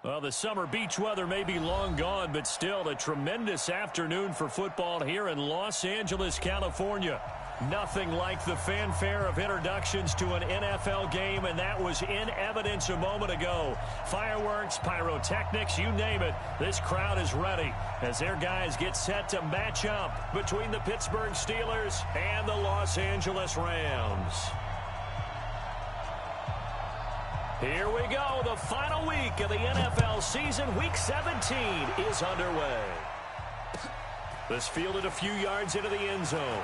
Well, the summer beach weather may be long gone, but still a tremendous afternoon for football here in Los Angeles, California. Nothing like the fanfare of introductions to an NFL game, and that was in evidence a moment ago. Fireworks, pyrotechnics, you name it. This crowd is ready as their guys get set to match up between the Pittsburgh Steelers and the Los Angeles Rams. Here we go. The final week of the NFL season. Week 17 is underway. This fielded a few yards into the end zone.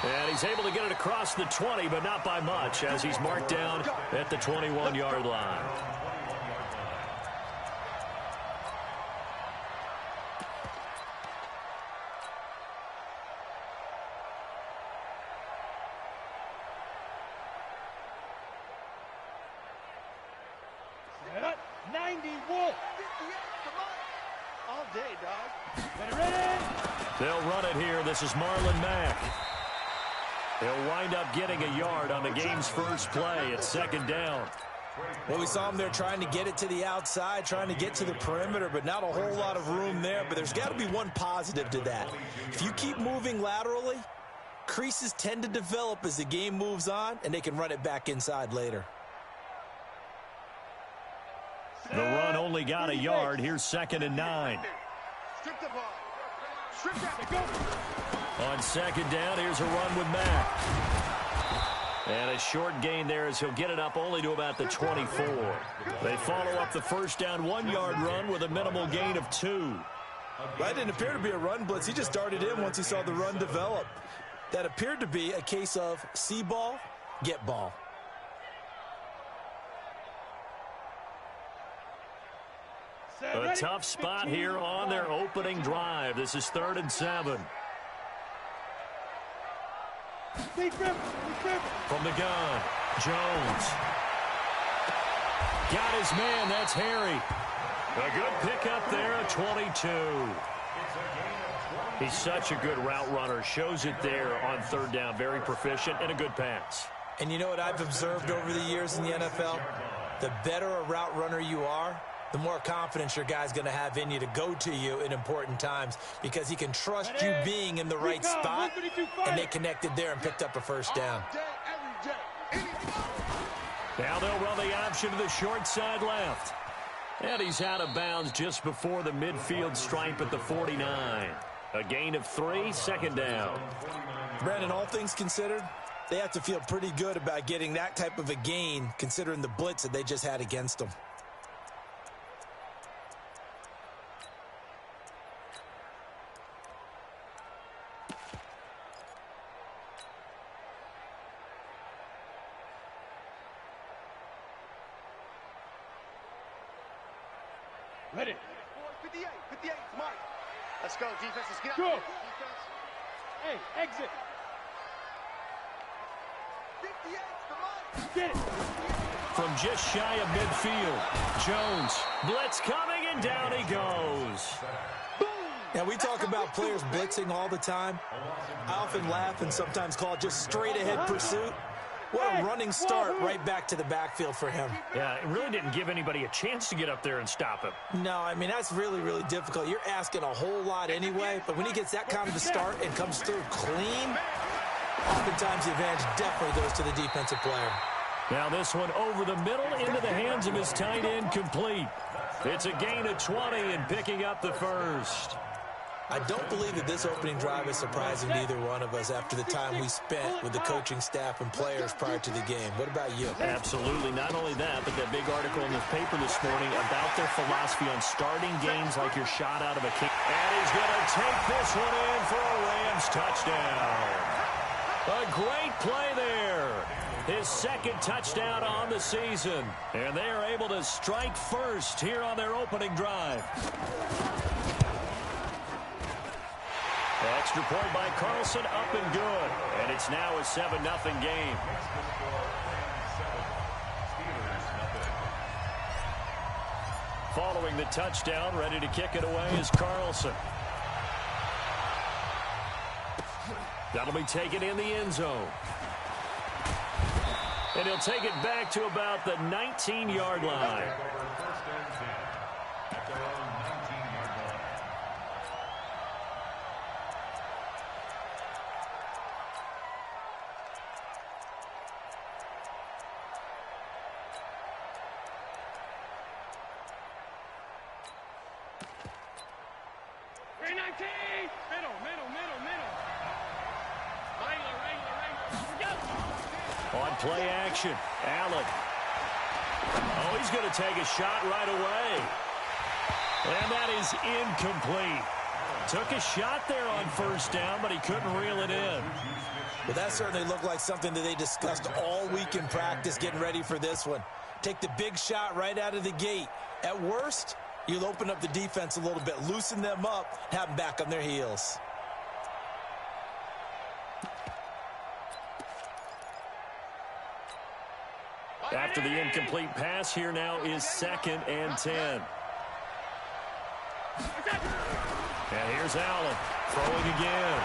And he's able to get it across the 20, but not by much, as he's marked down at the 21-yard line. They'll run it here. This is Marlon Mack. He'll wind up getting a yard on the game's first play. It's second down. Well, we saw him there trying to get it to the outside, trying to get to the perimeter, but not a whole lot of room there. But there's got to be one positive to that. If you keep moving laterally, creases tend to develop as the game moves on, and they can run it back inside later. The run only got a yard. Here's 2nd and 9. On second down, here's a run with Mack. And a short gain there as he'll get it up only to about the 24. They follow up the first down 1-yard run with a minimal gain of 2. That didn't appear to be a run blitz. He just darted in once he saw the run develop. That appeared to be a case of see ball, get ball. A tough spot here on their opening drive. This is 3rd and 7. From the gun, Jones. Got his man, that's Harry. A good pickup there, a 22. He's such a good route runner. Shows it there on 3rd down. Very proficient and a good pass. And you know what I've observed over the years in the NFL? The better a route runner you are, the more confidence your guy's going to have in you to go to you in important times because he can trust you being in the right spot, and they connected there and picked up a first down. Now they'll run the option to the short side left. And he's out of bounds just before the midfield stripe at the 49. A gain of 3, 2nd down. Brandon, all things considered, they have to feel pretty good about getting that type of a gain considering the blitz that they just had against them. Ready. 58, Mike. Let's go, defense. Let's get out. Go. Hey, exit. 58, come on. Get it. From just shy of midfield, Jones. Blitz coming, and down he goes. Now, we talk about players blitzing all the time. I often laugh and sometimes call it just straight-ahead pursuit. What a running start right back to the backfield for him. Yeah, it really didn't give anybody a chance to get up there and stop him. No, I mean, that's really, really difficult. You're asking a whole lot anyway, but when he gets that kind of a start and comes through clean, oftentimes the advantage definitely goes to the defensive player. Now this one over the middle into the hands of his tight end, complete. It's a gain of 20 and picking up the first. I don't believe that this opening drive is surprising to either one of us after the time we spent with the coaching staff and players prior to the game. What about you? Absolutely. Not only that, but that big article in the paper this morning about their philosophy on starting games like you're shot out of a kick. And he's going to take this one in for a Rams touchdown. A great play there. His 2nd touchdown on the season. And they are able to strike first here on their opening drive. Extra point by Carlson, up and good. And it's now a 7-0 game. Following the touchdown, ready to kick it away is Carlson. That'll be taken in the end zone. And he'll take it back to about the 19-yard line. On play action, Allen. Oh, he's going to take a shot right away. And that is incomplete. Took a shot there on first down, but he couldn't reel it in. Well, that certainly looked like something that they discussed all week in practice getting ready for this one. Take the big shot right out of the gate. At worst, you'll open up the defense a little bit, loosen them up, have them back on their heels. After the incomplete pass, here now is 2nd and 10. And here's Allen throwing again.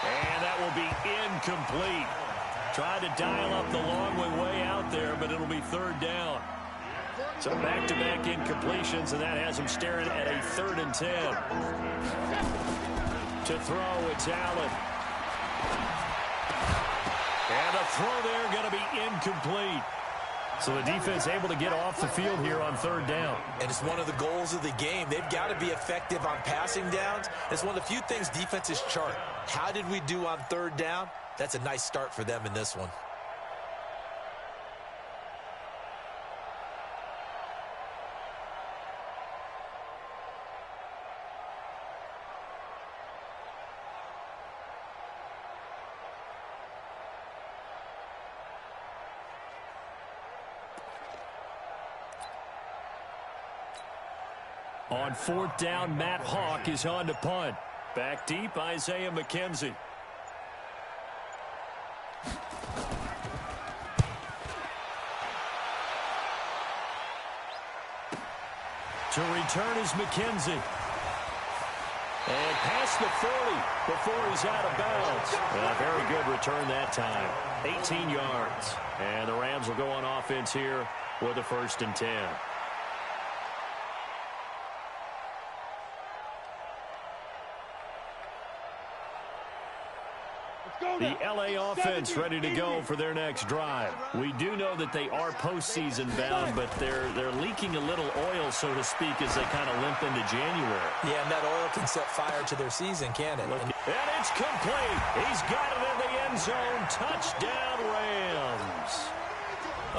And that will be incomplete. Tried to dial up the long way out there, but it'll be 3rd down. So back-to-back incompletions, and that has him staring at a 3rd and 10. To throw, it's Allen. And the throw there going to be incomplete. So the defense able to get off the field here on 3rd down. And it's one of the goals of the game. They've got to be effective on passing downs. It's one of the few things defenses chart. How did we do on 3rd down? That's a nice start for them in this one. On 4th down, Matt Hawk is on to punt. Back deep, Isaiah McKenzie. To return is McKenzie. And past the 40 before he's out of bounds. A very good return that time. 18 yards. And the Rams will go on offense here with a 1st and 10. The L.A. offense ready to go for their next drive. We do know that they are postseason bound, but they're leaking a little oil, so to speak, as they kind of limp into January. Yeah, and that oil can set fire to their season, can't it? And it's complete. He's got it in the end zone. Touchdown, Rams.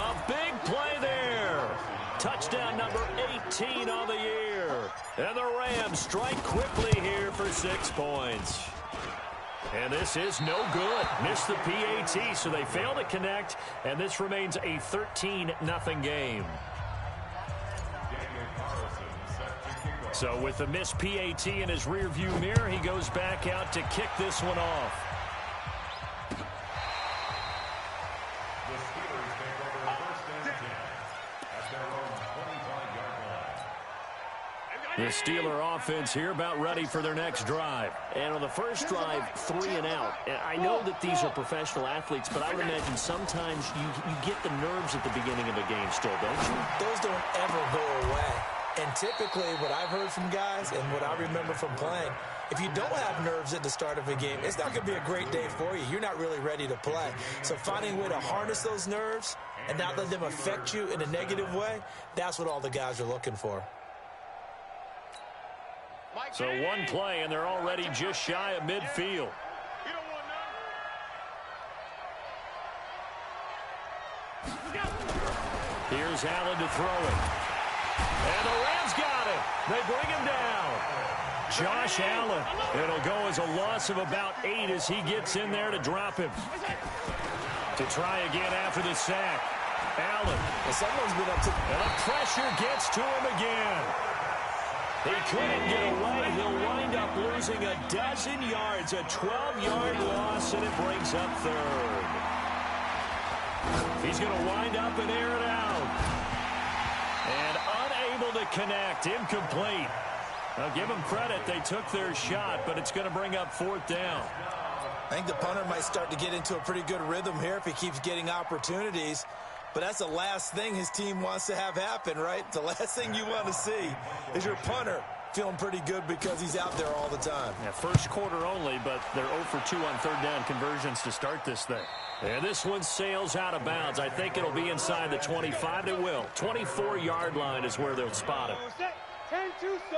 A big play there. Touchdown number 18 on the year. And the Rams strike quickly here for 6 points. And this is no good. Missed the PAT, so they fail to connect, and this remains a 13-0 game. So with the missed PAT in his rearview mirror, he goes back out to kick this one off. The Steeler offense here about ready for their next drive. And on the first drive, 3 and out. And I know that these are professional athletes, but I would imagine sometimes you get the nerves at the beginning of a game still, don't you? Those don't ever go away. And typically what I've heard from guys and what I remember from playing, if you don't have nerves at the start of a game, it's not going to be a great day for you. You're not really ready to play. So finding a way to harness those nerves and not let them affect you in a negative way, that's what all the guys are looking for. So one play, and they're already just shy of midfield. Here's Allen to throw it. And the Rams got it. They bring him down. Josh Allen. It'll go as a loss of about 8 as he gets in there to drop him. To try again after the sack. Allen. And someone's been up to... And the pressure gets to him again. He couldn't get away. He'll wind up losing a dozen yards, a 12-yard loss, and it brings up 3rd. He's going to wind up and air it out. And unable to connect, incomplete. I'll give them credit. They took their shot, but it's going to bring up 4th down. I think the punter might start to get into a pretty good rhythm here if he keeps getting opportunities. But that's the last thing his team wants to have happen, right? The last thing you want to see is your punter feeling pretty good because he's out there all the time. Yeah, first quarter only, but they're 0 for 2 on third down conversions to start this thing. And this one sails out of bounds. I think it'll be inside the 25. It will. 24-yard line is where they'll spot it.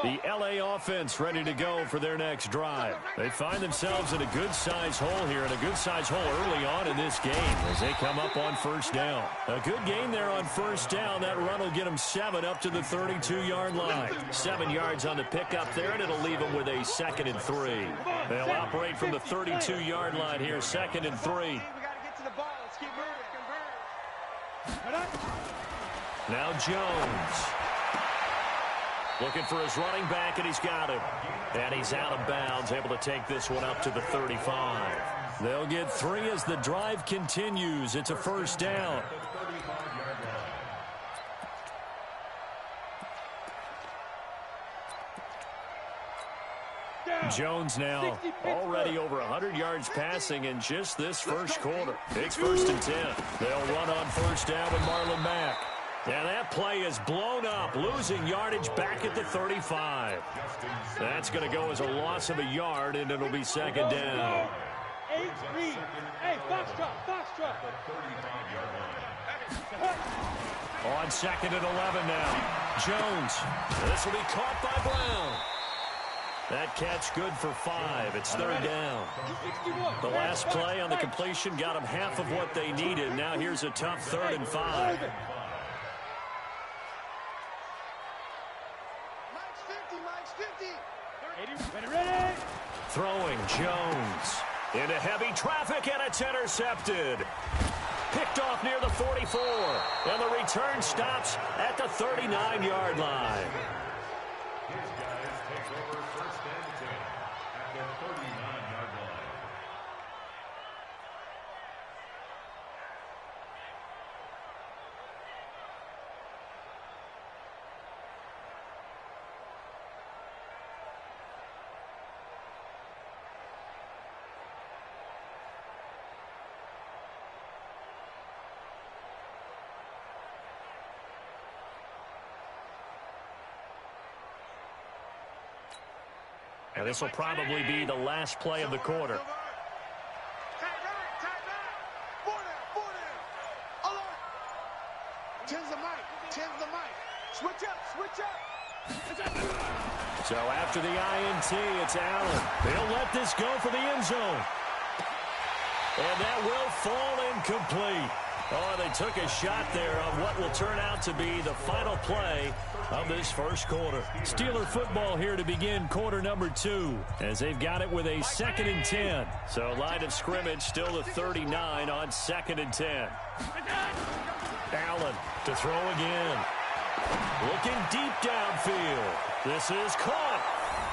The LA offense ready to go for their next drive. They find themselves in a good-sized hole here, and a good-sized hole early on in this game as they come up on first down. A good game there on first down. That run will get them 7 up to the 32-yard line. 7 yards on the pickup there, and it'll leave them with a 2nd and 3. They'll operate from the 32-yard line here, 2nd and 3. Now Jones. Looking for his running back, and he's got him. And he's out of bounds, able to take this one up to the 35. They'll get 3 as the drive continues. It's a first down. Jones now already over 100 yards passing in just this first quarter. It's 1st and 10. They'll run on first down with Marlon Mack. And that play is blown up, losing yardage back at the 35. That's going to go as a loss of a yard, and it'll be 2nd down. Hey, foxtrot. On 2nd and 11 now. Jones. This will be caught by Brown. That catch good for 5. It's 3rd down. The last play on the completion got them half of what they needed. Now here's a tough 3rd and 5. Throwing Jones into heavy traffic, and it's intercepted. Picked off near the 44, and the return stops at the 39-yard line. And this will probably be the last play of the quarter. So after the INT, it's Allen. They'll let this go for the end zone. And that will fall incomplete. Oh, they took a shot there on what will turn out to be the final play of this first quarter. Steeler football here to begin quarter number 2 as they've got it with a 2nd and 10. So line of scrimmage still the 39 on 2nd and 10. Allen to throw again. Looking deep downfield. This is caught.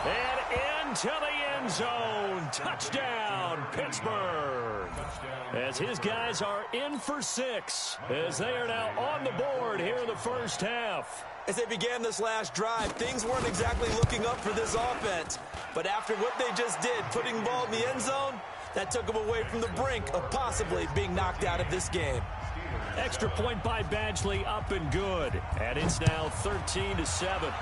And into the end zone. Touchdown, Pittsburgh. As his guys are in for 6. As they are now on the board here in the first half. As they began this last drive, things weren't exactly looking up for this offense. But after what they just did, putting the ball in the end zone, that took them away from the brink of possibly being knocked out of this game. Extra point by Badgley, up and good. And it's now 13-7.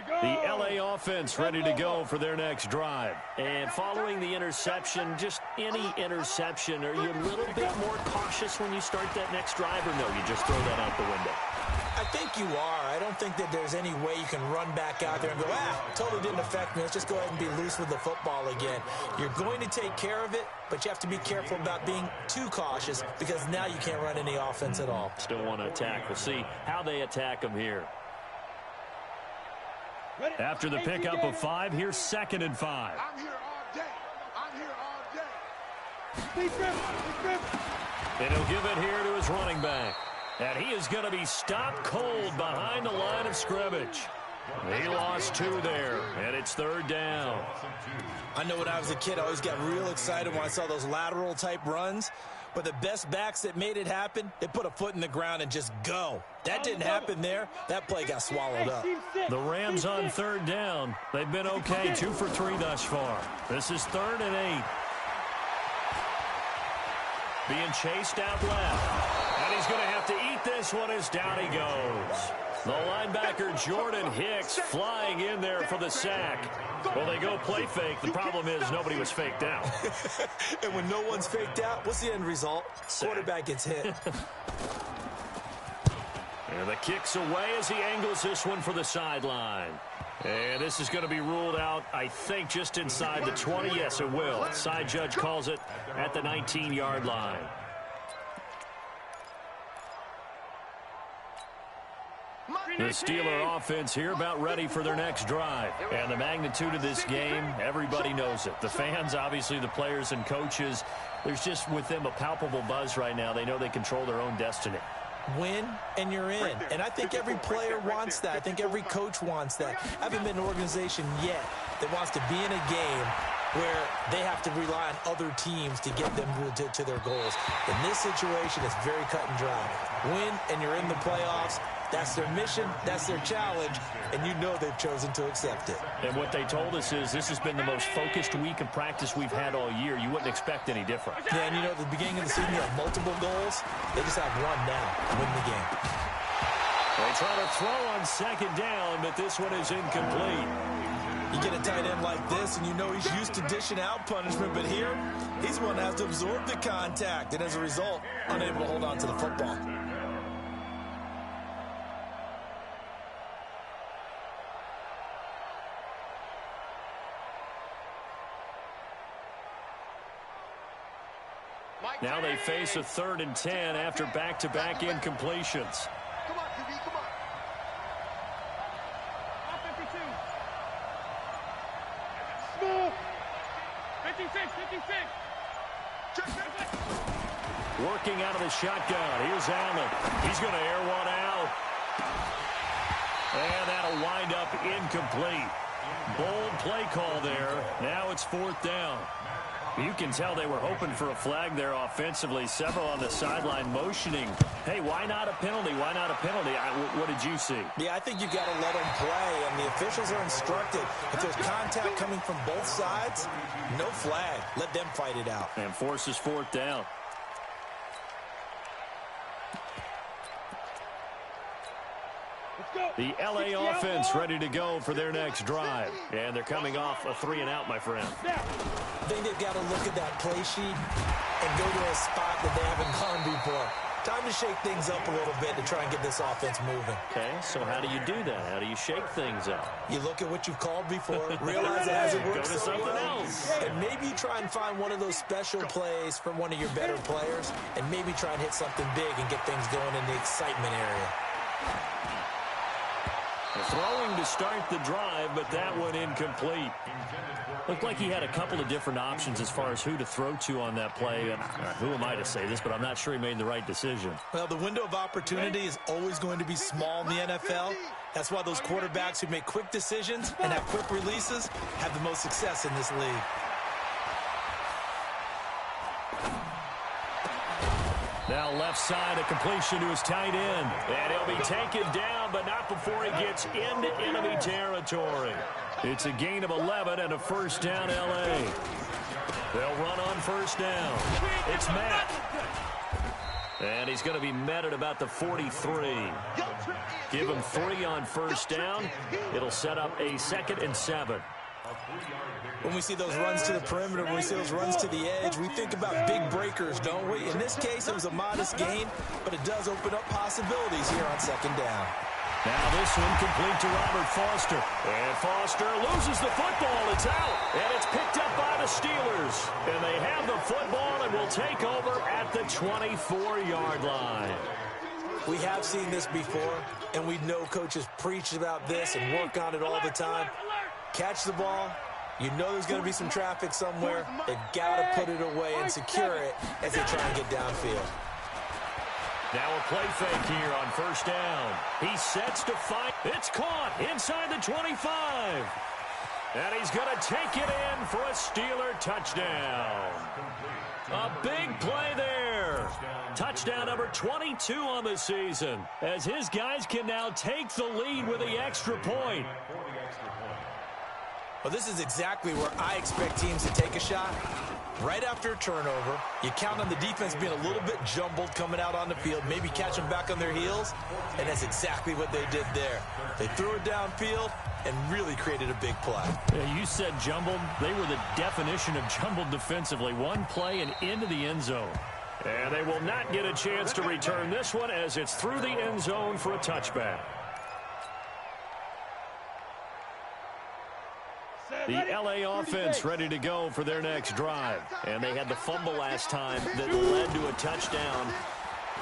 The LA offense ready to go for their next drive. And following the interception, just any interception, are you a little bit more cautious when you start that next drive, or no, you just throw that out the window? I think you are. I don't think that there's any way you can run back out there and go, totally didn't affect me. Let's just go ahead and be loose with the football again. You're going to take care of it, but you have to be careful about being too cautious because now you can't run any offense at all. Still want to attack. We'll see how they attack them here. After the pickup of 5, here's 2nd and 5. I'm here all day. I'm here all day. And he'll give it here to his running back. And he is going to be stopped cold behind the line of scrimmage. He lost 2 there, and it's 3rd down. I know when I was a kid, I always got real excited when I saw those lateral-type runs. But the best backs that made it happen, they put a foot in the ground and just go. That didn't happen there. That play got swallowed up. The Rams on 3rd down. They've been okay, 2 for 3 thus far. This is 3rd and 8. Being chased out left. And he's going to have to eat this one as down he goes. The linebacker Jordan Hicks flying in there for the sack. Well, they go play fake. The problem is nobody was faked out. And when no one's faked out, what's the end result? Quarterback gets hit. And the kick's away as he angles this one for the sideline. And this is going to be ruled out, I think, just inside the 20. Yes, it will. Side judge calls it at the 19-yard line. The Steeler offense here about ready for their next drive. And the magnitude of this game, everybody knows it. The fans, obviously the players and coaches, there's just with them a palpable buzz right now. They know they control their own destiny. Win, and you're in. And I think every player wants that. I think every coach wants that. I haven't been an organization yet that wants to be in a game where they have to rely on other teams to get them to their goals. In this situation, it's very cut and dry. Win, and you're in the playoffs. That's their mission, that's their challenge, and you know they've chosen to accept it. And what they told us is this has been the most focused week of practice we've had all year. You wouldn't expect any different. Yeah, and you know, at the beginning of the season, you have multiple goals. They just have one now to win the game. They try to throw on 2nd down, but this one is incomplete. You get a tight end like this, and you know he's used to dishing out punishment, but here, he's the one that has to absorb the contact, and as a result, unable to hold on to the football. Now they face a 3rd and 10 after back-to-back incompletions. Come on, QB, come on. 52. Smooth. 56. Working out of the shotgun. Here's Allen. He's going to air one out. And that'll wind up incomplete. Bold play call there. Now it's 4th down. You can tell they were hoping for a flag there offensively. Several on the sideline motioning. Hey, why not a penalty? Why not a penalty? What did you see? Yeah, I think you've got to let them play, and the officials are instructed. If there's contact coming from both sides, no flag. Let them fight it out. And forces 4th down. The LA offense ready to go for their next drive. And they're coming off a 3-and-out, my friend. I think they've got to look at that play sheet and go to a spot that they haven't gone before. Time to shake things up a little bit to try and get this offense moving. Okay, so how do you do that? How do you shake things up? You look at what you've called before, realize it hasn't worked Go to so something well, else. and maybe you try and find one of those special plays from one of your better players, and maybe try and hit something big and get things going in the excitement area. Throwing to start the drive, but that one incomplete. Looked like he had a couple of different options as far as who to throw to on that play. And who am I to say this, but I'm not sure he made the right decision. Well, the window of opportunity is always going to be small in the NFL. That's why those quarterbacks who make quick decisions and have quick releases have the most success in this league. Now left side, a completion to his tight end. And he'll be taken down, but not before he gets into enemy territory. It's a gain of 11 and a 1st down L.A. They'll run on 1st down. It's Matt. And he's going to be met at about the 43. Give him 3 on first down. It'll set up a 2nd and 7. When we see those runs to the perimeter, when we see those runs to the edge, we think about big breakers, don't we? In this case, it was a modest gain, but it does open up possibilities here on 2nd down. Now this one complete to Robert Foster. And Foster loses the football. It's out. And it's picked up by the Steelers. And they have the football and will take over at the 24-yard line. We have seen this before, and we know coaches preach about this and work on it all the time. Catch the ball. You know there's going to be some traffic somewhere. They've got to put it away and secure it as they try and get downfield. Now a play fake here on first down. He sets to fight. It's caught inside the 25. And he's going to take it in for a Steeler touchdown. A big play there. Touchdown number 22 on the season, as his guys can now take the lead with the extra point. Well, this is exactly where I expect teams to take a shot. Right after a turnover, you count on the defense being a little bit jumbled coming out on the field, maybe catch them back on their heels, and that's exactly what they did there. They threw it downfield and really created a big play. Yeah, you said jumbled. They were the definition of jumbled defensively. One play and into the end zone. And they will not get a chance to return this one as it's through the end zone for a touchback. The LA offense ready to go for their next drive. And they had the fumble last time that led to a touchdown.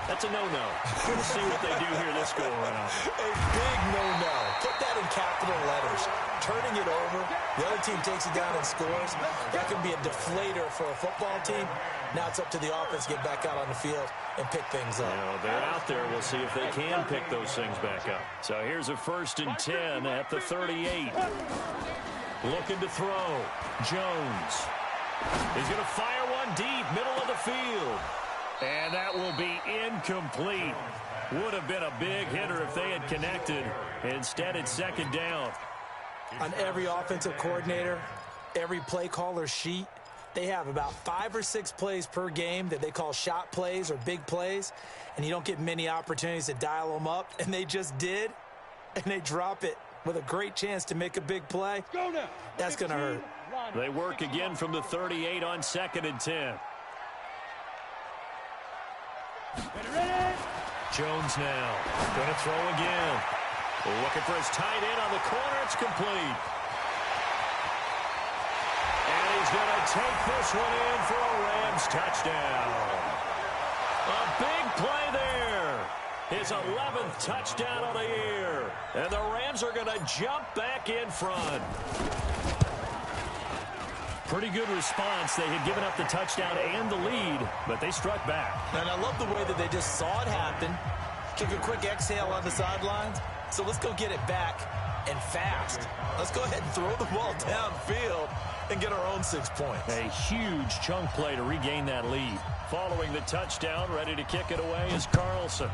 That's a no-no. We'll see what they do here this go around. A big no-no. Put that in capital letters. Turning it over, the other team takes it down and scores. That can be a deflator for a football team. Now it's up to the offense to get back out on the field and pick things up. You know, they're out there. We'll see if they can pick those things back up. So here's a 1st and 10 at the 38. Looking to throw. Jones. He's going to fire one deep, middle of the field. And that will be incomplete. Would have been a big hitter if they had connected. Instead, it's 2nd down. On every offensive coordinator, every play caller sheet, they have about 5 or 6 plays per game that they call shot plays or big plays, and you don't get many opportunities to dial them up, and they just did, and they drop it with a great chance to make a big play. That's going to hurt. They work again from the 38 on 2nd and 10. Jones now going to throw again. Looking for his tight end on the corner. It's complete. And he's going to take this one in for a Rams touchdown. A big play there. His 11th touchdown of the year. And the Rams are going to jump back in front. Pretty good response. They had given up the touchdown and the lead, but they struck back. And I love the way that they just saw it happen, took a quick exhale on the sidelines. So let's go get it back and fast. Let's go ahead and throw the ball downfield and get our own 6 points. A huge chunk play to regain that lead. Following the touchdown, ready to kick it away is Carlson.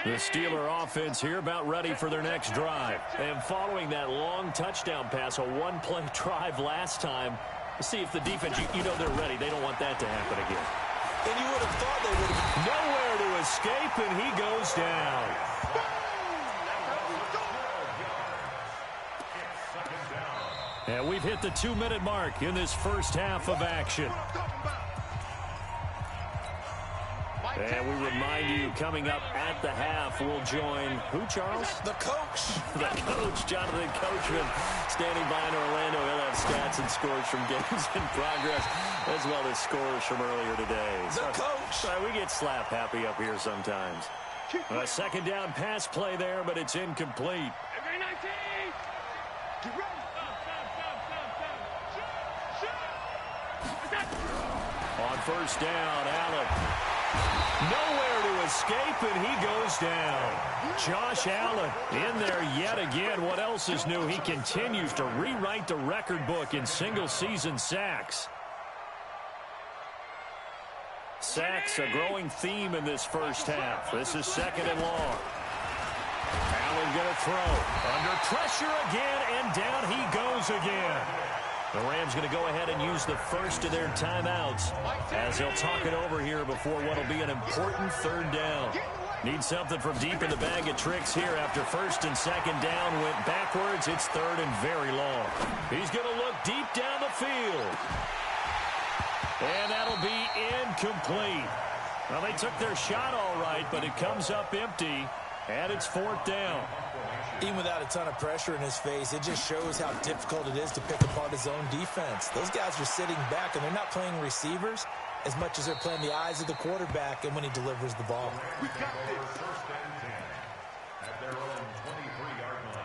The Steeler offense here about ready for their next drive. And following that long touchdown pass, a one-play drive last time, see if the defense, you know they're ready. They don't want that to happen again. And you would have thought they would have. Nowhere to escape, and he goes down. And we've hit the 2-minute mark in this first half of action. And we remind you, coming up at the half, we'll join who, Charles? The coach. The coach, Jonathan Coachman, standing by in Orlando. He'll have stats and scores from games in progress, as well as scores from earlier today. The coach. We get slap happy up here sometimes. A 2nd down pass play there, but it's incomplete. Every 19. Get ready. On first down, Allen. Nowhere to escape, and he goes down. Josh Allen in there yet again. What else is new? He continues to rewrite the record book in single-season sacks. sacks, a growing theme in this first half. This is 2nd and long. Allen going to throw. Under pressure again, and down he goes again. The Rams going to go ahead and use the first of their timeouts as they'll talk it over here before what will be an important 3rd down. Need something from deep in the bag of tricks here after 1st and 2nd down went backwards. It's 3rd and very long. He's going to look deep down the field. And that'll be incomplete. Well, they took their shot all right, but it comes up empty, and it's 4th down. Even without a ton of pressure in his face, it just shows how difficult it is to pick apart his own defense. Those guys are sitting back, and they're not playing receivers as much as they're playing the eyes of the quarterback and when he delivers the ball. We got this. First and 10 at their own 23-yard line.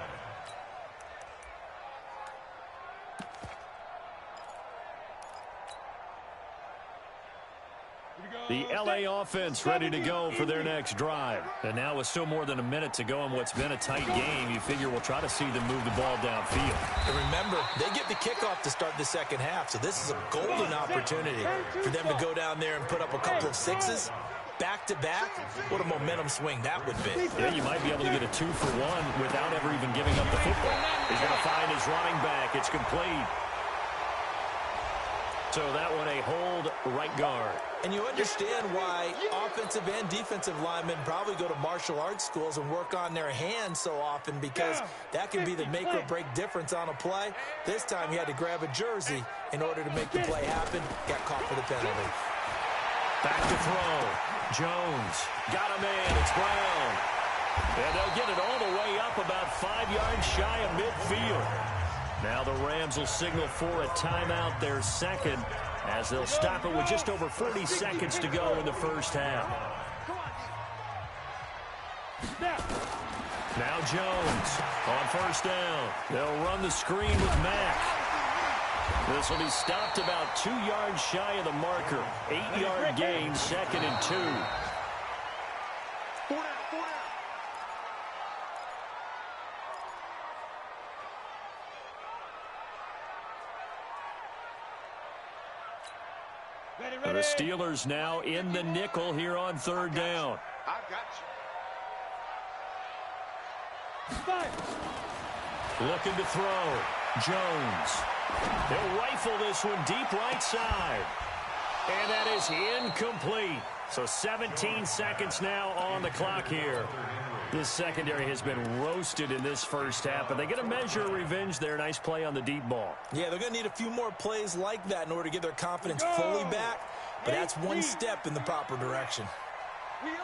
The L.A. offense ready to go for their next drive. And now with still more than a minute to go in what's been a tight game, you figure we'll try to see them move the ball downfield. And remember, they get the kickoff to start the 2nd half, so this is a golden opportunity for them to go down there and put up a couple of sixes. Back-to-back, what a momentum swing that would be. Yeah, you might be able to get a 2-for-1 without ever even giving up the football. He's going to find his running back. It's complete. So that one a hold right guard. And you understand why offensive and defensive linemen probably go to martial arts schools and work on their hands so often, because that can be the make or break difference on a play. This time he had to grab a jersey in order to make the play happen. Got caught for the penalty. Back to throw. Jones got a man. It's Brown. And they'll get it all the way up about 5 yards shy of midfield. Now the Rams will signal for a timeout, their 2nd, as they'll stop it with just over 40 seconds to go in the first half. Now Jones on 1st down. They'll run the screen with Mack. This will be stopped about 2 yards shy of the marker. 8-yard gain, 2nd and 2. The Steelers now in the nickel here on 3rd down. I've got you. Looking to throw. Jones. He'll rifle this one deep right side. And that is incomplete. So 17 seconds now on the clock here. This secondary has been roasted in this first half, but they get a measure of revenge there. Nice play on the deep ball. Yeah, they're going to need a few more plays like that in order to get their confidence fully back, but that's one step in the proper direction. We own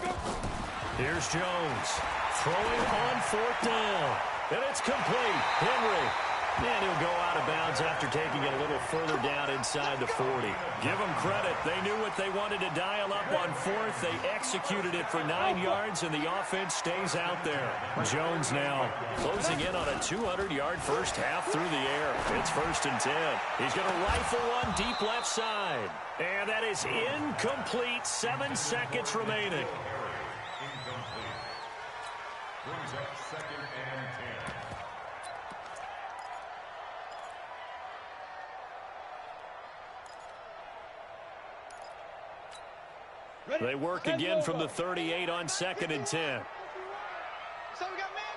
them. Here's Jones throwing on 4th down, and it's complete. Henry. And he'll go out of bounds after taking it a little further down inside the 40. Give them credit. They knew what they wanted to dial up on 4th. They executed it for 9 yards, and the offense stays out there. Jones now closing in on a 200-yard first half through the air. It's 1st and 10. He's going to rifle one deep left side. And that is incomplete. 7 seconds remaining. Incomplete. Brings up 2nd and 10. They work again from the 38 on 2nd and 10. So we got man.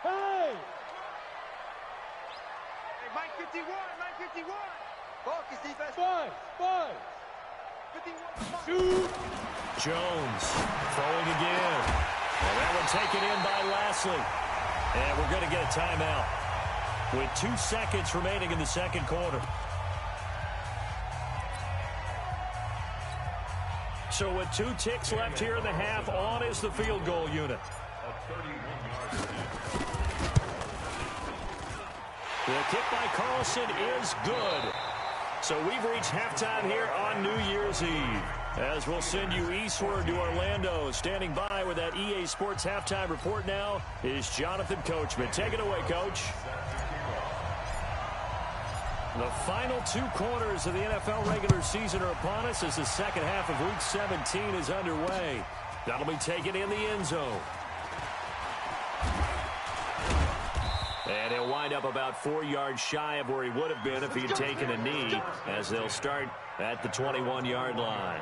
Hey! Hey, Mike 51. Focus, defense. 5. 51. Shoot! Jones throwing again. And that one taken in by Lashley. And we're going to get a timeout with 2 seconds remaining in the 2nd quarter. So with 2 ticks left here in the half, on is the field goal unit. A 31-yard The kick by Carlson is good. So we've reached halftime here on New Year's Eve. As we'll send you eastward to Orlando. Standing by with that EA Sports halftime report now is Jonathan Coachman. Take it away, Coach. The final 2 quarters of the NFL regular season are upon us as the second half of Week 17 is underway. That'll be taken in the end zone. And he'll wind up about 4 yards shy of where he would have been if he'd taken a knee, as they'll start at the 21-yard line.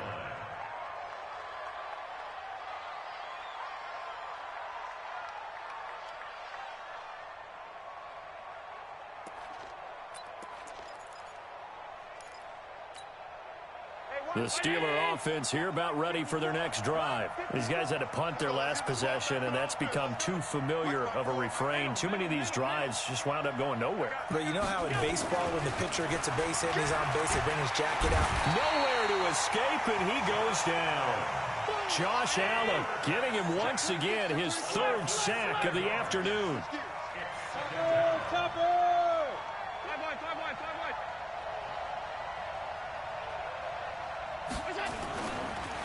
The Steeler offense here about ready for their next drive. These guys had to punt their last possession, and that's become too familiar of a refrain. Too many of these drives just wound up going nowhere. But you know how in baseball, when the pitcher gets a base hit and he's on base, they bring his jacket out? Nowhere to escape, and he goes down. Josh Allen getting him once again, his 3rd sack of the afternoon.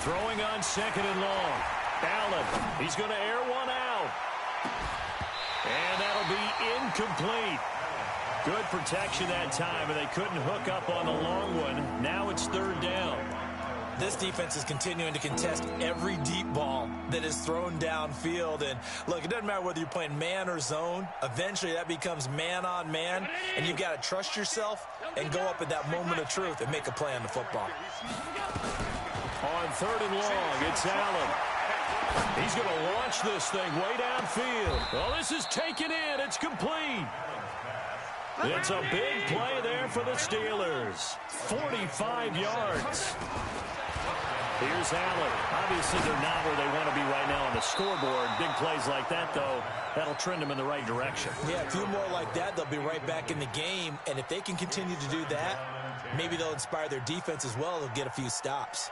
Throwing on 2nd and long. Allen, he's going to air one out. And that'll be incomplete. Good protection that time, and they couldn't hook up on the long one. Now it's 3rd down. This defense is continuing to contest every deep ball that is thrown downfield. And, look, it doesn't matter whether you're playing man or zone. Eventually, that becomes man-on-man, and you've got to trust yourself and go up at that moment of truth and make a play on the football. On 3rd and long, it's Allen. He's going to launch this thing way downfield. Well, this is taken in. It's complete. It's a big play there for the Steelers. 45 yards. Here's Allen. Obviously, they're not where they want to be right now on the scoreboard. Big plays like that, though, that'll trend them in the right direction. Yeah, a few more like that, they'll be right back in the game. And if they can continue to do that, maybe they'll inspire their defense as well. They'll get a few stops.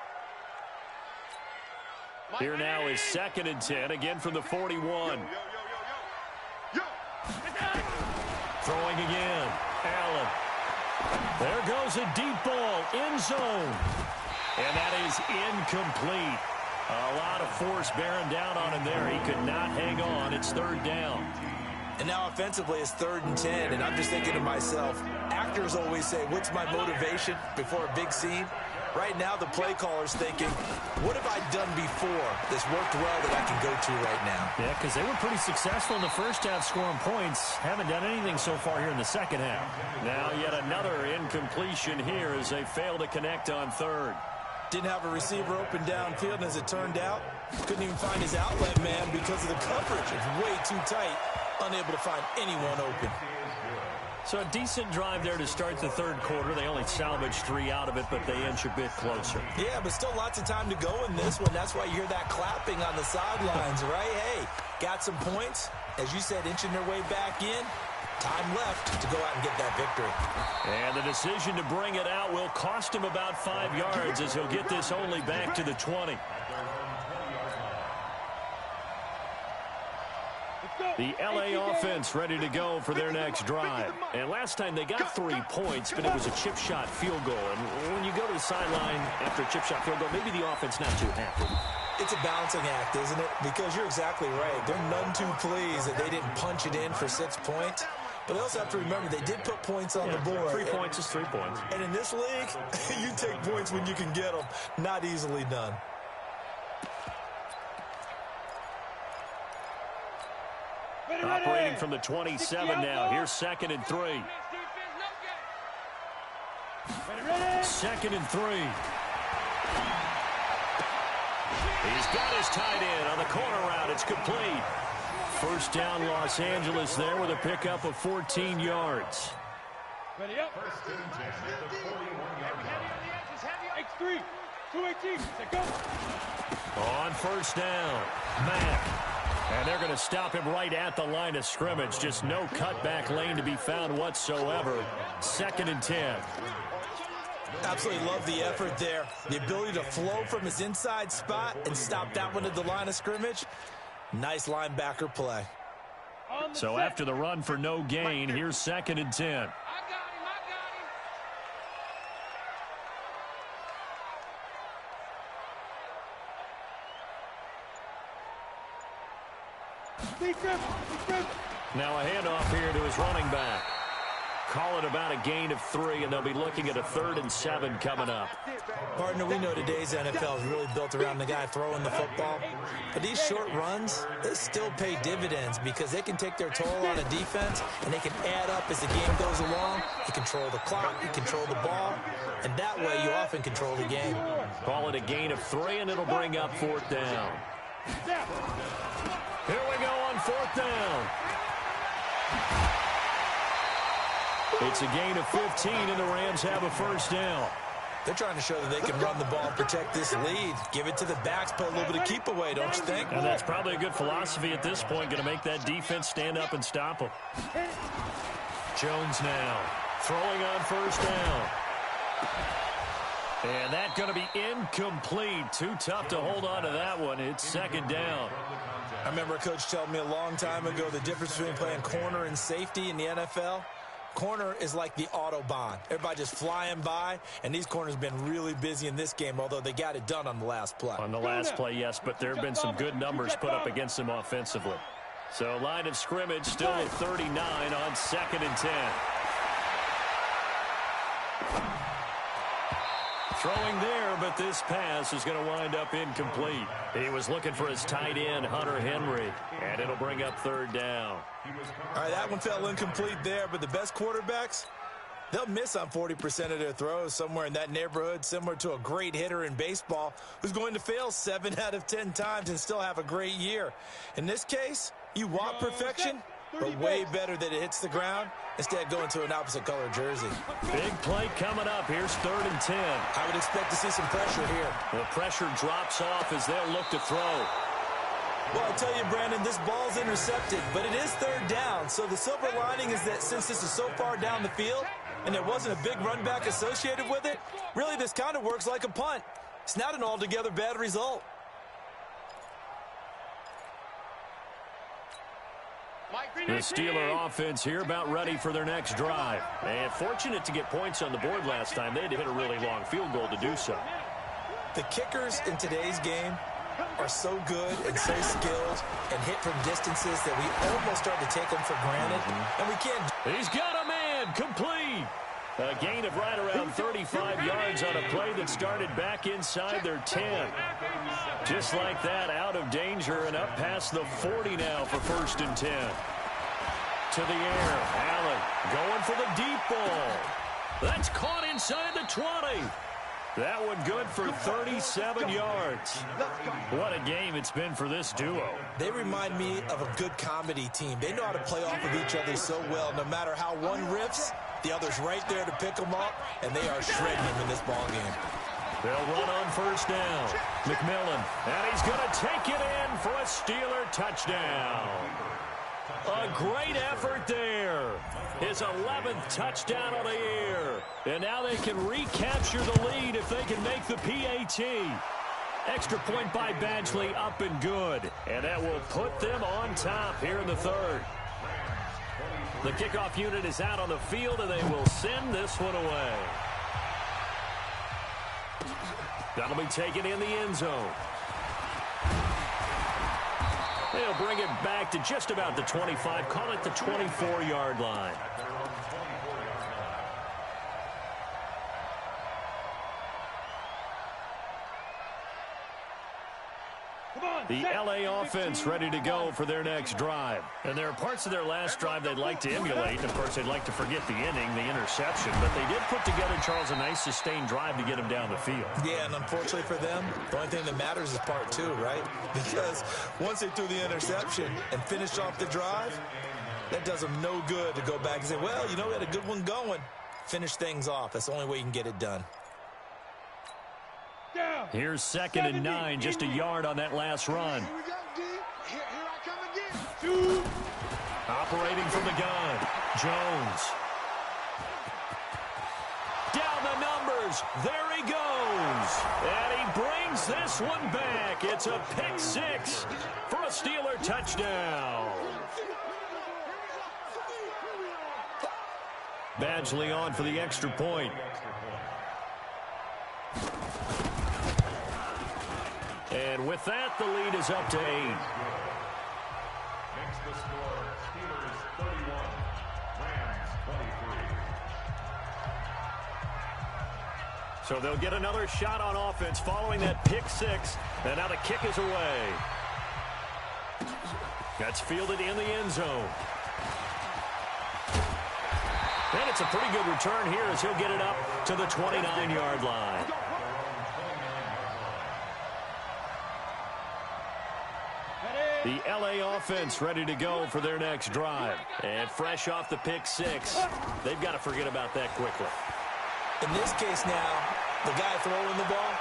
Here now is 2nd and 10, again from the 41. Throwing again. Allen. There goes a deep ball, end zone. And that is incomplete. A lot of force bearing down on him there. He could not hang on. It's 3rd down. And now offensively it's 3rd and 10. And I'm just thinking to myself, actors always say, what's my motivation before a big scene? Right now, the play caller's thinking, what have I done before that's worked well that I can go to right now? Yeah, because they were pretty successful in the first half scoring points. Haven't done anything so far here in the second half. Now yet another incompletion here as they fail to connect on 3rd. Didn't have a receiver open downfield, and as it turned out, couldn't even find his outlet man because of the coverage. It's way too tight, unable to find anyone open. So a decent drive there to start the 3rd quarter. They only salvaged 3 out of it, but they inch a bit closer. Yeah, but still lots of time to go in this one. That's why you hear that clapping on the sidelines, right? Hey, got some points. As you said, inching their way back in. Time left to go out and get that victory. And the decision to bring it out will cost him about 5 yards as he'll get this only back to the 20. The LA offense ready to go for their next drive. And last time they got 3 points, but it was a chip shot field goal. And when you go to the sideline after a chip shot field goal, maybe the offense not too happy. It's a balancing act, isn't it? Because you're exactly right. They're none too pleased that they didn't punch it in for 6 points. But they also have to remember they did put points on the board. 3 points is 3 points. And in this league, you take points when you can get them. Not easily done. Operating from the 27 now. Here's 2nd and 3. 2nd and 3. He's got his tight end on the corner route. It's complete. 1st down, Los Angeles there with a pickup of 14 yards. Ready up. X3. 218. Go. On 1st down, Mack. And they're going to stop him right at the line of scrimmage. Just no cutback lane to be found whatsoever. 2nd and 10. Absolutely love the effort there. The ability to flow from his inside spot and stop that one at the line of scrimmage. Nice linebacker play. So after the run for no gain, here's 2nd and 10. Now a handoff here to his running back. call it about a gain of 3, and they'll be looking at a 3rd and 7 coming up. Partner, we know today's NFL is really built around the guy throwing the football. But these short runs, they still pay dividends because they can take their toll on a defense, and they can add up as the game goes along. You control the clock, you control the ball, and that way you often control the game. Call it a gain of 3, and it'll bring up 4th down. Here we go on 4th down. It's a gain of 15, and the Rams have a 1st down. They're trying to show that they can run the ball and protect this lead. Give it to the backs, put a little bit of keep away, don't you think? And that's probably a good philosophy at this point, going to make that defense stand up and stop them. Jones now throwing on 1st down. And that's going to be incomplete. Too tough to hold on to that one. It's 2nd down. I remember a coach telling me a long time ago the difference between playing corner and safety in the NFL. Corner is like the Autobahn. Everybody just flying by, and these corners have been really busy in this game, although they got it done on the last play. On the last play, yes, but there have been some good numbers put up against them offensively. So line of scrimmage still at 39 on 2nd and 10. Throwing there, but this pass is going to wind up incomplete. He was looking for his tight end, Hunter Henry, and it'll bring up 3rd down. All right, that one fell incomplete there, but the best quarterbacks, they'll miss on 40% of their throws, somewhere in that neighborhood, similar to a great hitter in baseball who's going to fail 7 out of 10 times and still have a great year. In this case, you want perfection, but way better that it hits the ground instead of going to an opposite color jersey. Big play coming up. Here's 3rd and 10. I would expect to see some pressure here. The pressure drops off as they'll look to throw. Well, I tell you, Brandon, this ball's intercepted, but it is 3rd down. So the silver lining is that since this is so far down the field and there wasn't a big run back associated with it, really this kind of works like a punt. It's not an altogether bad result. The Steeler offense here about ready for their next drive. And fortunate to get points on the board last time. They had to hit a really long field goal to do so. The kickers in today's game are so good and so skilled and hit from distances that we almost start to take them for granted. And we can't. He's got a man, complete. A gain of right around 35 yards on a play that started back inside their 10. Just like that, out of danger and up past the 40 now for 1st and 10. To the air, Allen going for the deep ball. That's caught inside the 20. That one good for 37 yards. What a game it's been for this duo. They remind me of a good comedy team. They know how to play off of each other so well. No matter how one riffs, the other's right there to pick them up, and they are shredding them in this ball game. They'll run on 1st down. McMillan, and he's going to take it in for a Steeler touchdown. A great effort there. His 11th touchdown on the year. And now they can recapture the lead if they can make the PAT. Extra point by Badgley, up and good. And that will put them on top here in the 3rd. The kickoff unit is out on the field, and they will send this one away. That'll be taken in the end zone. They'll bring it back to just about the 25, call it the 24-yard line. The LA offense ready to go for their next drive. And there are parts of their last drive they'd like to emulate. And, of course, they'd like to forget the inning, the interception. But they did put together, Charles, a nice sustained drive to get them down the field. Yeah, and unfortunately for them, the only thing that matters is part 2, right? Because once they threw the interception and finished off the drive, that does them no good to go back and say, well, you know, we had a good one going. Finish things off. That's the only way you can get it done. Here's 2nd and 9, just a yard on that last run. Here we go, D. Here I come again. Operating from the gun, Jones. Down the numbers, there he goes. And he brings this one back. It's a pick 6 for a Steeler touchdown. Badgley on for the extra point. And with that, the lead is up to 8. Makes the score Steelers 31, So they'll get another shot on offense following that pick six. And now the kick is away. That's fielded in the end zone. And it's a pretty good return here as he'll get it up to the 29-yard line. The LA offense ready to go for their next drive. And fresh off the pick six, they've got to forget about that quickly. In this case now, the guy throwing the ball,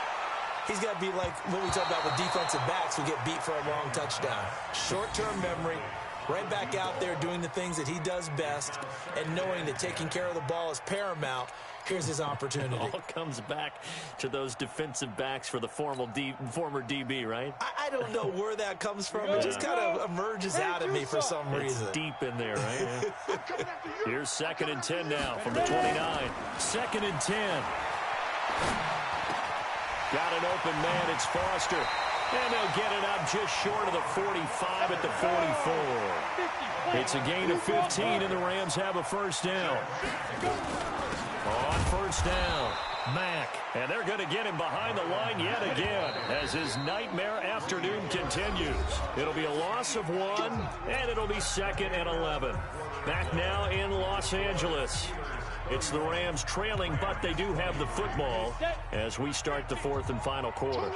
he's got to be like what we talk about with defensive backs who get beat for a long touchdown. Short-term memory, right back out there doing the things that he does best, and knowing that taking care of the ball is paramount. Here's his opportunity. It all comes back to those defensive backs for the former DB, right? I don't know where that comes from. It just kind of emerges out of me for some reason. It's deep in there, right? Here's 2nd and 10 now from the 29. 2nd and 10. Got an open man. It's Foster. And they'll get it up just short of the 45 at the 44. It's a gain of 15, and the Rams have a first down. On first down, Mack. And they're going to get him behind the line yet again as his nightmare afternoon continues. It'll be a loss of 1, and it'll be 2nd and 11. Back now in Los Angeles. It's the Rams trailing, but they do have the football as we start the 4th and final quarter.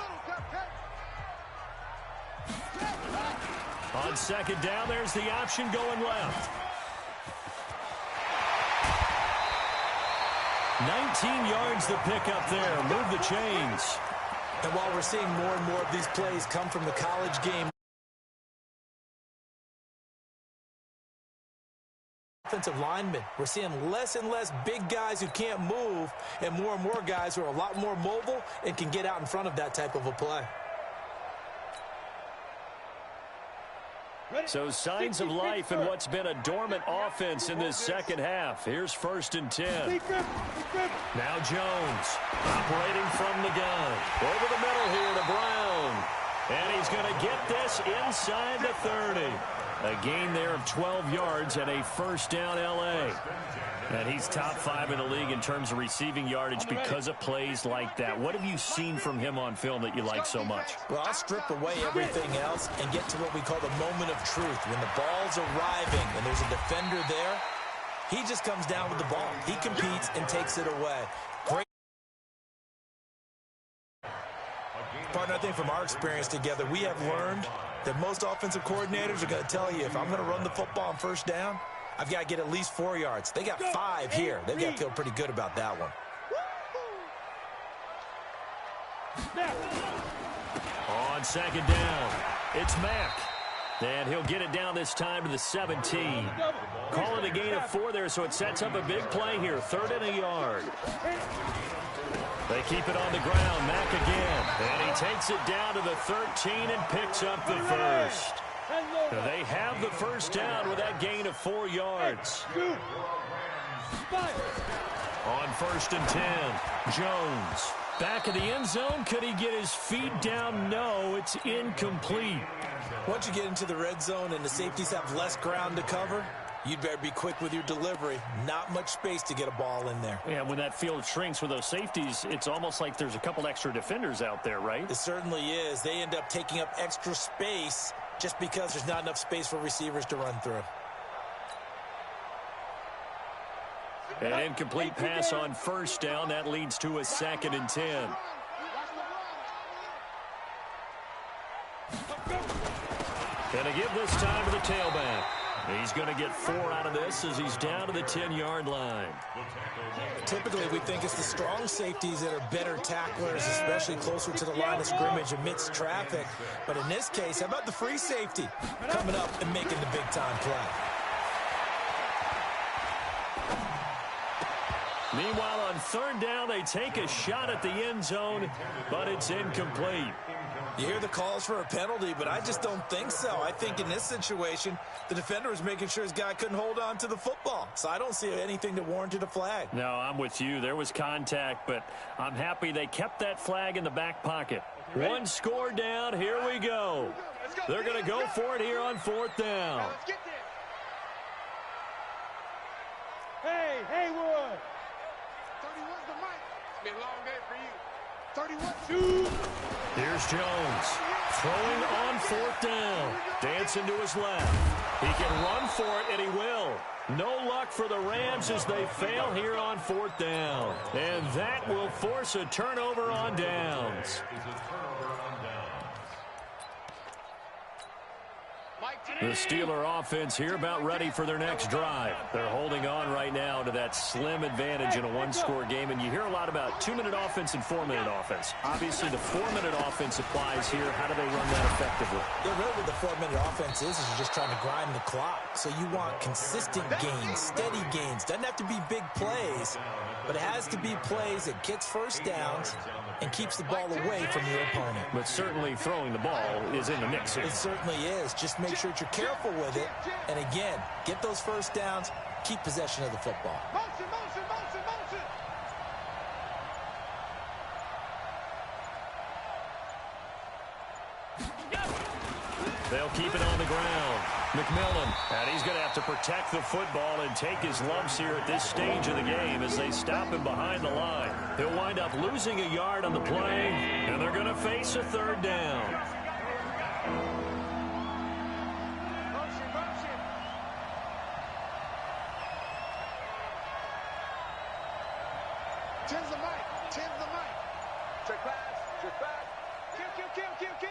On 2nd down, there's the option going left. 19 yards the pick up there. Move the chains. And while we're seeing more and more of these plays come from the college game, offensive linemen, we're seeing less and less big guys who can't move and more guys who are a lot more mobile and can get out in front of that type of a play. So signs of life in what's been a dormant offense in this second half. Here's 1st and 10. Now Jones operating from the gun. Over the middle here to Brown. And he's going to get this inside the 30. A gain there of 12 yards and a first down L.A. And he's top 5 in the league in terms of receiving yardage because of plays like that. What have you seen from him on film that you like so much? Well, I'll strip away everything else and get to what we call the moment of truth. When the ball's arriving and there's a defender there, he just comes down with the ball. He competes and takes it away. Great. Partner, I think from our experience together, we have learned that most offensive coordinators are going to tell you, if I'm going to run the football on first down, I've got to get at least 4 yards. They got 5 here. They've got to feel pretty good about that one. On 2nd down, it's Mack. And he'll get it down this time to the 17. Call it a gain of 4 there, so it sets up a big play here. 3rd and a yard. They keep it on the ground. Mack again. And he takes it down to the 13 and picks up the first. They have the first down with that gain of 4 yards. On 1st and 10, Jones. Back of the end zone. Could he get his feet down? No, it's incomplete. Once you get into the red zone and the safeties have less ground to cover, you'd better be quick with your delivery. Not much space to get a ball in there. Yeah, when that field shrinks with those safeties, it's almost like there's a couple extra defenders out there, right? It certainly is. They end up taking up extra space just because there's not enough space for receivers to run through. An incomplete pass on first down. That leads to a 2nd and 10. Gonna give this time to the tailback. He's going to get 4 out of this as he's down to the 10-yard line. Typically, we think it's the strong safeties that are better tacklers, especially closer to the line of scrimmage amidst traffic. But in this case, how about the free safety coming up and making the big-time play? Meanwhile, on 3rd down, they take a shot at the end zone, but it's incomplete. You hear the calls for a penalty, but I just don't think so. I think in this situation, the defender was making sure his guy couldn't hold on to the football. So I don't see anything that warranted a flag. No, I'm with you. There was contact, but I'm happy they kept that flag in the back pocket. 1 score down. Here we go. They're going to go for it here on 4th down. Hey, Haywood. 31's the mic. It's been a long day for you. 31, shoot. Here's Jones throwing on 4th down. Dancing to his left. He can run for it, and he will. No luck for the Rams as they fail here on 4th down. And that will force a turnover on downs. The Steeler offense here about ready for their next drive. They're holding on right now to that slim advantage in a one-score game, and you hear a lot about 2-minute offense and 4-minute offense. Obviously, the 4-minute offense applies here. How do they run that effectively? Yeah, really what the 4-minute offense is you're just trying to grind the clock. So you want consistent gains, steady gains. Doesn't have to be big plays, but it has to be plays that gets first downs and keeps the ball away from your opponent. But certainly throwing the ball is in the mix here. It certainly is. Just make sure that you're careful with it. And again, get those first downs, keep possession of the football. Motion, motion, motion, motion. They'll keep it on the ground. McMillan, and he's going to have to protect the football and take his lumps here at this stage of the game as they stop him behind the line. He'll wind up losing a yard on the play, and they're going to face a 3rd down. Motion, motion. Tim's the mic. Tim's the mic. Check pass. Check back. Kill.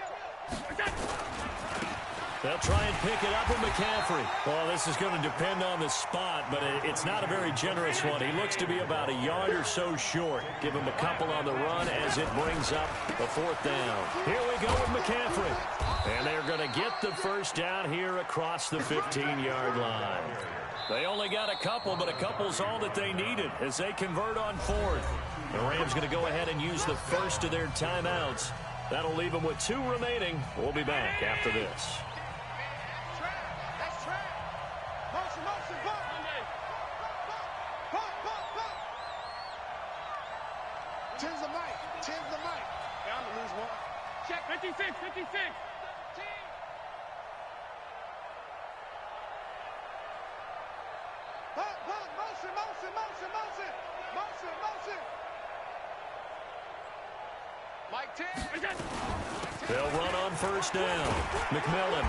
They'll try and pick it up with McCaffrey. Well, this is going to depend on the spot, but it's not a very generous one. He looks to be about a yard or so short. Give him a couple on the run as it brings up a 4th down. Here we go with McCaffrey. And they're going to get the first down here across the 15-yard line. They only got a couple, but a couple's all that they needed as they convert on 4th. The Rams going to go ahead and use the first of their timeouts. That'll leave them with 2 remaining. We'll be back after this. Tim's the mic. Tim's the mic. Down to lose one. Check. 56. 56. Motion, motion, motion, motion. Motion, motion. Mike 10. They'll run on 1st down. McMillan.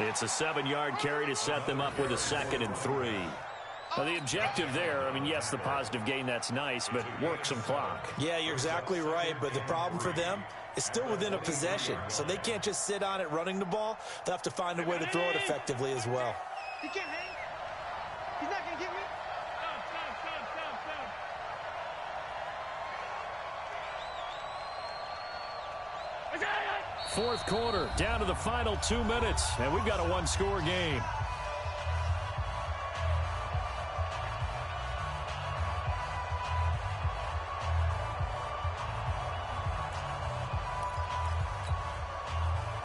It's a 7-yard carry to set them up with a 2nd and 3. Now, the objective there, I mean, yes, the positive gain, that's nice, but work some clock. Yeah, you're exactly right, but the problem for them is still within a possession, so they can't just sit on it running the ball. They'll have to find a way to throw it effectively as well. He can't hang. He's not going to get me. Stop. 4th quarter, down to the final 2 minutes, and we've got a 1-score game.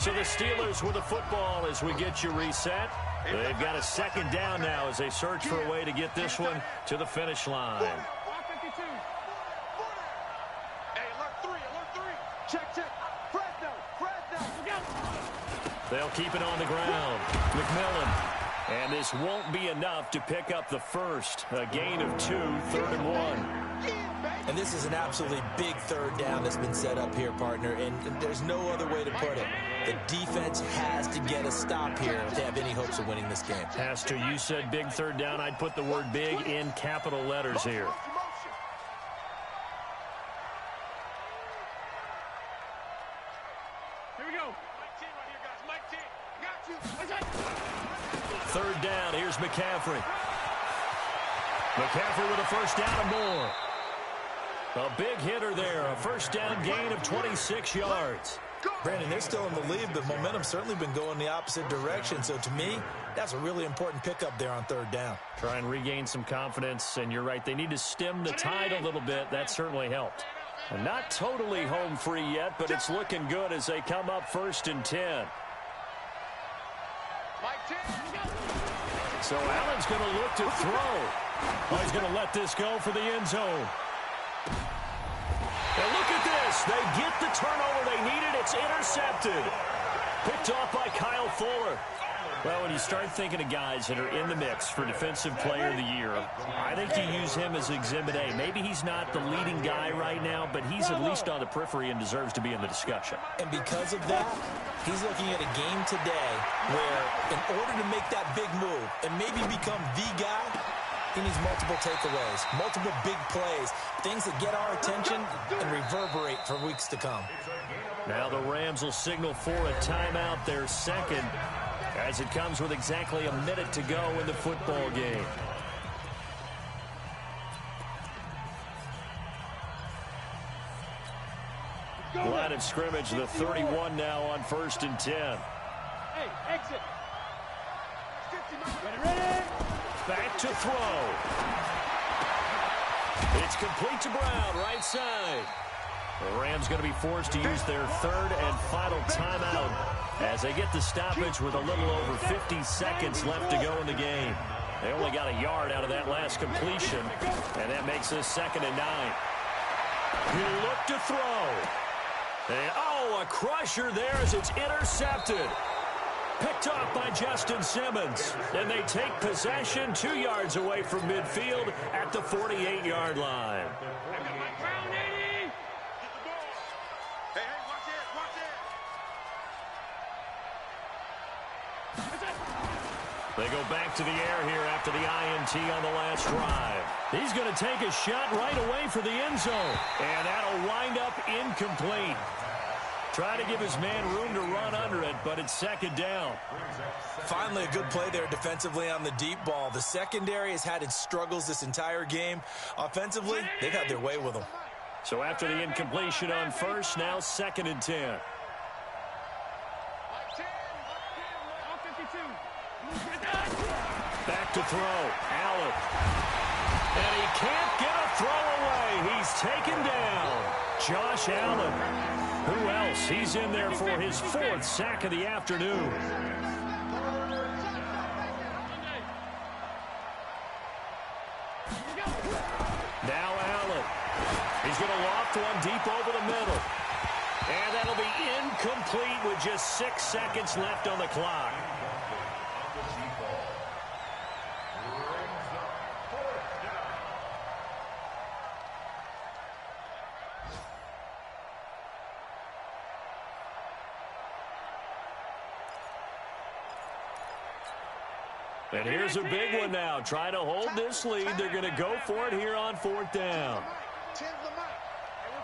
So the Steelers with the football as we get you reset. They've got a 2nd down now as they search for a way to get this one to the finish line. Hey, alert 3, alert 3. Check, check. Fresno. They'll keep it on the ground. McMillan. And this won't be enough to pick up the first. A gain of 2, 3rd and 1. And this is an absolutely big 3rd down that's been set up here, partner, and there's no other way to put it. The defense has to get a stop here to have any hopes of winning this game. Has to. You said big 3rd down. I'd put the word big in capital letters here. Here we go. Mike 10 right here, guys. Mike 10. Got you. 3rd down. Here's McCaffrey. McCaffrey with a 1st down and more. A big hitter there. A 1st down gain of 26 yards. Brandon, they're still in the lead, but momentum's certainly been going the opposite direction. So to me, that's a really important pickup there on 3rd down. Try and regain some confidence, and you're right. They need to stem the tide a little bit. That certainly helped. And not totally home free yet, but it's looking good as they come up 1st and 10. So Allen's going to look to throw. Oh, he's going to let this go for the end zone. And look at this. They get the turnover they needed. It's intercepted. Picked off by Kyle Fuller. Well, when you start thinking of guys that are in the mix for Defensive Player of the Year, I think you use him as Exhibit A. Maybe he's not the leading guy right now, but he's at least on the periphery and deserves to be in the discussion. And because of that, he's looking at a game today where in order to make that big move and maybe become the guy, he needs multiple takeaways, multiple big plays, things that get our attention and reverberate for weeks to come. Now the Rams will signal for a timeout, their second, as it comes with exactly a minute to go in the football game. Line of scrimmage, the 31 now on 1st and 10. Hey, exit. Ready. Back to throw. It's complete to Brown, right side. The Rams going to be forced to use their third and final timeout as they get the stoppage with a little over 50 seconds left to go in the game. They only got a yard out of that last completion, and that makes this 2nd and 9. You look to throw. And, oh, a crusher there as it's intercepted. Picked off by Justin Simmons. And they take possession 2 yards away from midfield at the 48-yard line. They go back to the air here after the INT on the last drive. He's going to take a shot right away for the end zone. And that'll wind up incomplete. Try to give his man room to run under it, but it's 2nd down. Finally, a good play there defensively on the deep ball. The secondary has had its struggles this entire game. Offensively, they've had their way with them. So after the incompletion on first, now 2nd and 10. Back to throw. Allen. And he can't get a throw away. He's taken down. Josh Allen. Who else? He's in there for his 4th sack of the afternoon. Now Allen. He's going to loft one deep over the middle. And that'll be incomplete with just 6 seconds left on the clock. And here's a big one now. Trying to hold this lead. They're going to go for it here on 4th down. We're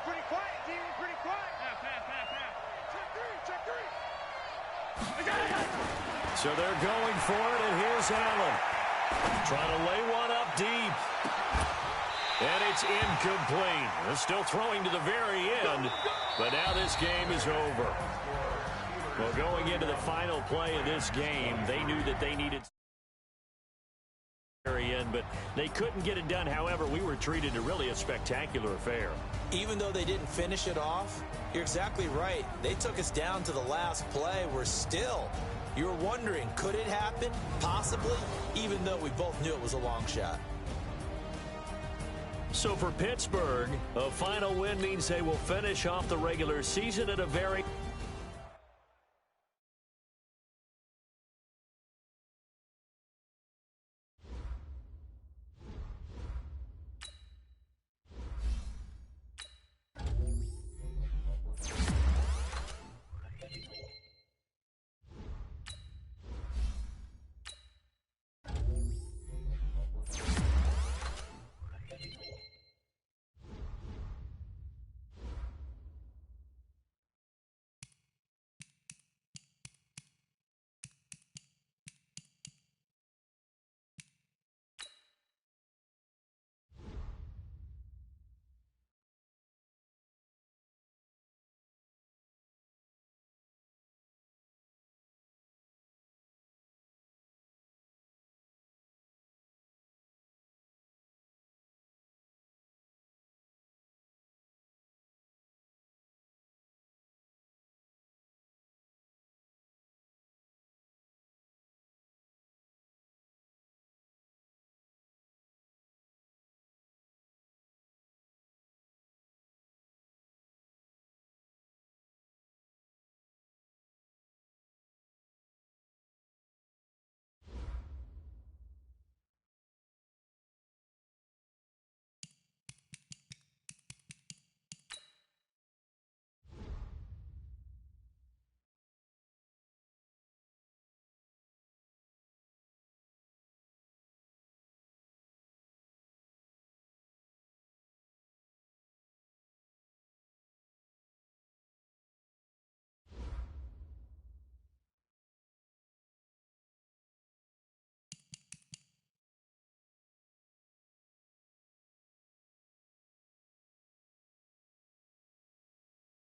pretty quiet, team. We're pretty quiet. Check three. So they're going for it, and here's Allen. Trying to lay one up deep. And it's incomplete. They're still throwing to the very end, but now this game is over. Well, going into the final play of this game, they knew that they needed end, but they couldn't get it done. However, we were treated to really a spectacular affair. Even though they didn't finish it off, you're exactly right. They took us down to the last play. We're still, you were wondering, could it happen? Possibly, even though we both knew it was a long shot. So for Pittsburgh, a final win means they will finish off the regular season at a very